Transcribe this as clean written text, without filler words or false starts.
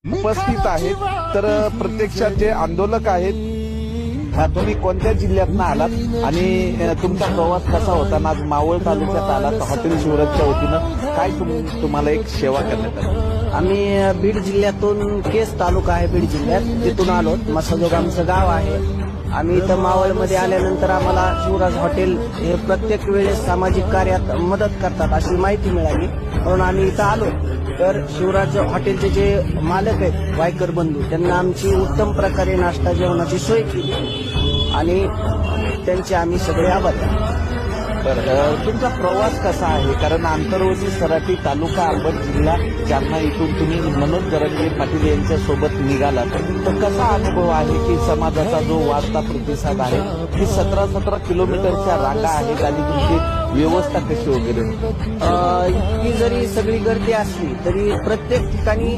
उपस्थित आहेत. तर प्रत्यक्षात जे आंदोलक आहेत, तुम्ही कोणत्या जिल्ह्यातनं आलात आणि तुमचा प्रवास कसा होता? आज मावळ तालुक्यात आलात, हॉटेल शिवराजच्या वतीनं काय तुम्हाला एक सेवा करण्यात आली? आम्ही बीड जिल्ह्यातून केस तालुका आहे बीड जिल्ह्यात, तिथून आलो. मसाजोग आमचं गाव आहे. आम्ही इथं मावळमध्ये आल्यानंतर आम्हाला शिवराज हॉटेल हे प्रत्येक वेळेस सामाजिक कार्यात मदत करतात अशी माहिती मिळाली, म्हणून आम्ही इथं आलो. तर शिवराज हॉटेलचे जे मालक आहेत वायकर बंधू, त्यांना आमची उत्तम प्रकारे नाश्ता जेवणाची सोय केली आणि त्यांचे आम्ही सगळे आभारी आहोत. तर तुमचा प्रवास कसा आहे? कारण आंतरवली सराटी तालुका अंबड जिल्हा जालना इथून तुम्ही मनोज जरंगे पाटील यांच्या सोबत निघालात, तर कसा अनुभव आहे की समाजाचा जो वाढता प्रतिसाद आहे की 17 किलोमीटरच्या रांगा आहेत आणि तुमची व्यवस्था कशी वगैरे? इतकी जरी सगळी गर्दी असली तरी प्रत्येक ठिकाणी